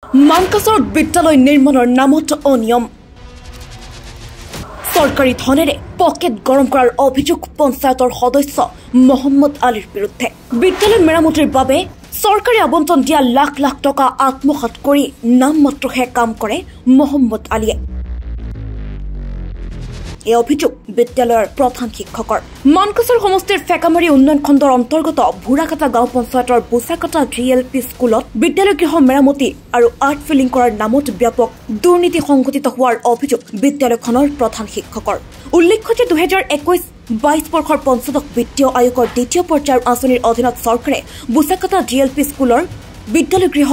মানকাছাৰত বিদ্যালয় নিৰ্মাণৰ নামত অনিয়ম চৰকাৰী ধনেৰে পকেট গৰম কৰাৰ অভিযোগ পঞ্চায়তৰ সদস্য মহম্মদ আলীৰ বিৰুদ্ধে বিদ্যালয় মেৰামতিৰ বাবে চৰকাৰী আবণ্টন দিয়া লাখ লাখ টকা আত্মসাৎ কৰি নামমাত্ৰহে কাম কৰে মহম্মদ আলীয়ে এই অভিযোগ বিদ্যালয়ৰ প্ৰধান শিক্ষকৰ মানকাছাৰ সমষ্টিৰ ফেকামাৰী উন্নয়ন খণ্ডৰ অন্তৰ্গত ভুৰাকাটা গাঁও পঞ্চায়তৰ বুচাকাটা জিএলপি স্কুলত বিদ্যালয় গৃহ মেৰামতি আৰু আৰ্ট ফিলিং কৰাৰ নামত ব্যাপক দুৰ্নীতি সংঘটিত হোৱাৰ অভিযোগ বিদ্যালয়খনৰ প্ৰধান শিক্ষকৰ উল্লেখ্য যে 2021-22 বৰ্ষৰ পঞ্চদশ বিত্তীয় আয়োগৰ দ্বিতীয় পৰ্যায়ৰ আঁচনিৰ অধীনত চৰকাৰে বুচাকাটা জিএলপি স্কুলৰ বিদ্যালয় গৃহ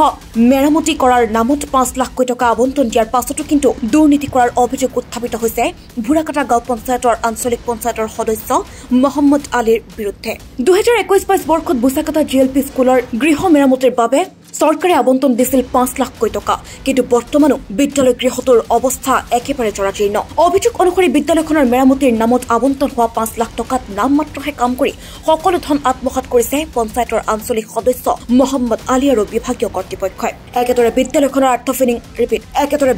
মেৰামতি কৰাৰ নামত 5 লাখ টকা আবণ্টন দিয়াৰ পাছতো কিন্তু দুৰ্নীতি কৰাৰ অভিযোগ উত্থাপিত হৈছে ভুৰাকাটা গাঁও পঞ্চায়তৰ আঞ্চলিক পঞ্চায়তৰ সদস্য মহম্মদ আলীৰ বিৰুদ্ধে 2021-22 বৰ্ষত বুচাকাটা জিএলপি স্কুলৰ গৃহ মেৰামতিৰ বাবে চৰকাৰে আবণ্টন দিছিল 5 লাখ টকা কিন্তু বৰ্তমানো বিদ্যালয় গৃহটোৰ অৱস্থা একেবাৰে জৰাজীৰ্ণ অভিযোগ অনুসৰি বিদ্যালয়খনৰ মেৰামতিৰ নামত আবণ্টন হোৱা 5 লাখ টকাত নামমাত্ৰহে কাম কৰি সকলো ধন আত্মসাৎ কৰিছে পঞ্চায়তৰ আঞ্চলিক সদস্য মহম্মদ আলী আৰু বিভাগীয় কৰ্তৃপক্ষই একেদৰে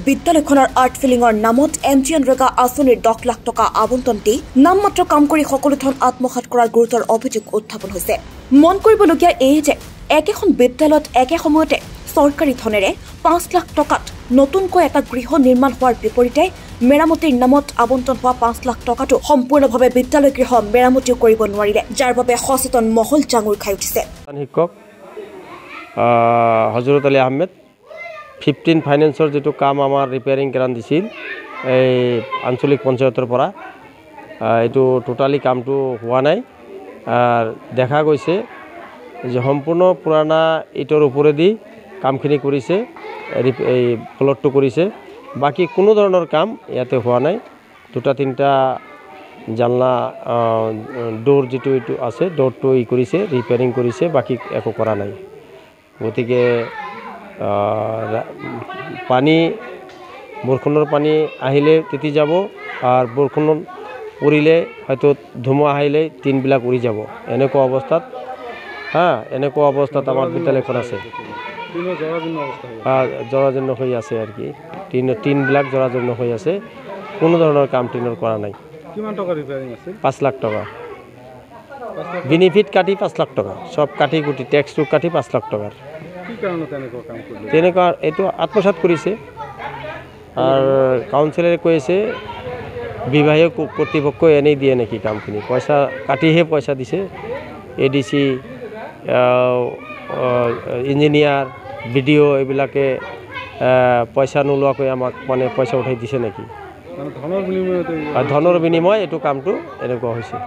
বিদ্যালয়খনৰ আৰ্ট ফিলিঙৰ নামত MGNREGA আঁচনিৰ 10 লাখ টকা আবণ্টন দি নামমাত্ৰ কাম কৰি সকলো ধন আত্মসাৎ কৰাৰ গুৰুতৰ অভিযোগ উত্থাপন হৈছে মন কৰিবলগীয়া এই যে একেখন বিদ্যালয়ত একে সময়তে চৰকাৰী ধনেৰে 5 লাখ টকাত নতুনকৈ এটা গৃহ নিৰ্মাণ হোৱাৰ বিপৰীতে মেৰামতিৰ নামত আবণ্টন হোৱা 5 লাখ টকাটো সম্পূৰ্ণভাৱে বিদ্যালয় গৃহ মেৰামতিও কৰিব নোৱাৰিলে যাৰ বাবে সচেতন মহল জাঙুৰ খাই উঠিছে শিক্ষক হজৰত আলী আহমেদ 15 ফাইনেন্সৰ যেটো কাম আমাৰ ৰিপেয়াৰিং কৰান দিছিল এই আঞ্চলিক পঞ্চায়তৰ পৰা এইটো টোটালি কামটো হোৱা নাই আৰ দেখা গৈছে যে সম্পূৰ্ণ পুৰাণা ইটৰ ওপৰেদি কামখিনি কৰিছে এই প্লটটো কৰিছে বাকি কোনো ধৰণৰ কাম ইয়াতে হোৱা নাই দুটা তিনটা জানলা ডোৰ যেটো ইটো আছে ডোৰটো ই কৰিছে ৰিপেয়াৰিং কৰিছে বাকি একো কৰা নাই গতিকে পানী বৰষুণৰ পানী আহিলে তিতি যাব আৰ বৰষুণ পৰিলে হয়তো ধুমুহা আহিলে টিনবিলাক উৰি যাব এনেকুৱা অৱস্থাত এনেকুৱা অৱস্থাত আমাৰ বিদ্যালয়খন আছে জৰাজীৰ্ণ হৈ আছে আৰ কি টিনবিলাক জৰাজীৰ্ণ হৈ আছে কোনো ধৰণৰ কাম টিনৰ কৰা নাই কিমান টকা ৰিপেয়াৰিং আছে 5 লাখ টকা বেনিফিট কাটি 5 লাখ টকা সব কাটি গুটি ট্যাক্সটো কাটি 5 লাখ টকা কি কাৰণে তেনেকুৱা কাম কৰিলে তেনেকুৱা এটো আত্মসাৎ কৰিছে আৰ কাউন্সিলৰে কৈছে বিভাগীয় কর্তৃপক্ষ এনেই দিয়ে নাকি কামখিনি পয়সা কাটিহে পয়সা দিছে এডিসি ইঞ্জিনিয়ার ভিডিও এইবিলাকে পয়সা নোলোৱাকৈ আমাক মানে পয়সা উঠাই দিছে নাকি ধনৰ বিনিময় এইটো কামটো এনেকুৱা হৈছে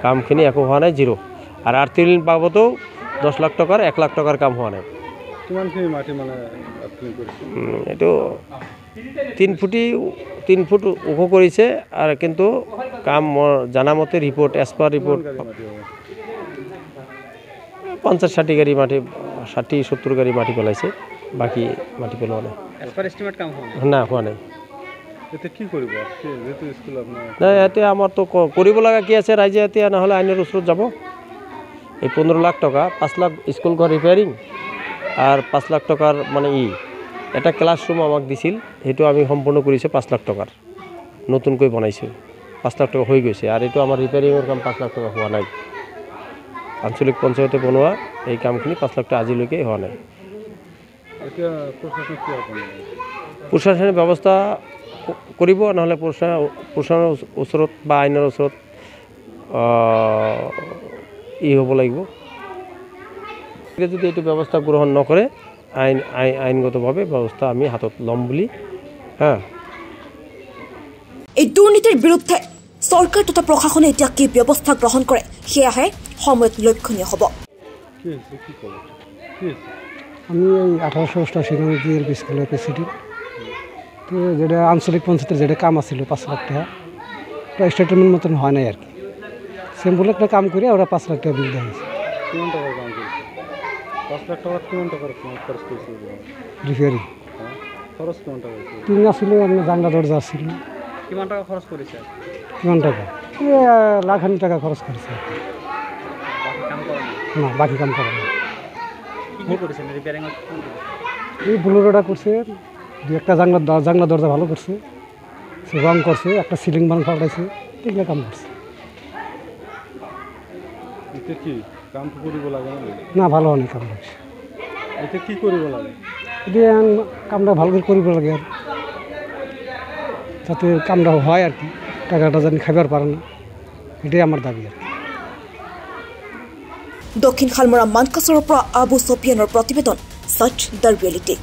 কামখিনি একো হোৱা নাই জিৰো আৰ আৰ্থিক বাবদও 10 লাখ টাকাৰ 1 লাখ টাকাৰ কাম হোৱা নাই কিমানখিনি মাটি মানে এইটো 3 ফুট ওখ কৰিছে আর কিন্তু কাম জানামতে রিপোর্ট এসপার রিপোর্ট 50-60 গাড়ি মাটি 60-70 গাড়ি মাটি পেলাইছে বাকি মাটি পেলোৱা নাই এসপাৰ এস্টিমেট কাম হোৱা নাই এতে কি কৰিব যেটো স্কুল আপোনাৰ না এতে আমাৰ তো কৰিব লাগা কি আছে ৰাইজে এতে নহলে আইনৰ ওচৰত যাব এই 15 লাখ টাকা 5 লাখ স্কুল ঘৰ ৰিপেয়াৰিং আৰ 5 লাখ টাকাৰ মানে এটা ক্লাসৰুম আমাক দিছিল হেতু আমি সম্পূৰ্ণ কৰিছে 5 লাখ টাকাৰ নতুনকৈ বনাইছো 5 লাখ টাকা হৈ গৈছে আৰ এটো আমাৰ ৰিপেয়াৰিংৰ কাম 5 লাখ টাকা হোৱা নাই আঞ্চলিক পঞ্চায়তে বনোৱা এই কামখিনি 5 লাখ টাকা আজিলৈকে হোৱা নাই এতিয়া প্ৰশাসন কি আপুনি প্ৰশাসনৰ ব্যৱস্থা কৰিব নহলে প্ৰশাসনৰ ওচৰত বা আইনৰ ওচৰত হ'ব লাগিব যদি এইটো ব্যৱস্থা গ্ৰহণ নকৰে আইনগতভাৱে ব্যৱস্থা আমি হাতত লম বুলি এই দুৰ্নীতিৰ বিৰুদ্ধে চৰকাৰ তথা প্ৰশাসনে এতিয়া কি ব্যৱস্থা গ্ৰহণ কৰে সেয়াহে সময়ত লক্ষণীয় হ'ব আমি এই 1888 সালে জিএলপি স্কুলের প্রেসিডেন্ট তো যেটা আঞ্চলিক পঞ্চায়েতের যেটা কাম আছিল 5 লাখ টাকা প্রায় স্টেটমেন্ট মতন হয় নাই আর কি সিম্পল একটা কাম করে ওরা 5 লাখ টাকা বিল দেয় কিমান টাকার কাম করেছে 5 লাখ টাকা কিমান টাকার খরচ করেছে রিপেয়ারিং খরচ কিমান টাকা হয়েছে তিন আসছিল আমরা জানলা দরজা আসছিল কিমান টাকা খরচ করেছে কিমান টাকা লাখানি টাকা খরচ করেছে বাকি কাম করে না বাকি কাম করে না কি করেছেন রিপেয়ারিং এই বুলোরোটা করছে, দু একটা জাংলা দরজা ভালো করছে, সে রং করছে, একটা সিলিং বান পাল্টাইছে, এগুলো কাম করছে। এতে কি কাম করিব লাগে না, ভালো অনেক কাম করছে। এতে কি করিব লাগে? এতে কামটা ভালো করে করিব লাগে আর, যাতে কামটা হয় আর কি, টাকাটা জানি খাইবার পারে না, এটাই আমার দাবি আর কি। দক্ষিণ শালমৰা মানকাছৰৰ পৰা আবু ছফিয়ানৰ প্ৰতিবেদন, সচ দ্য ৰিয়েলিটি।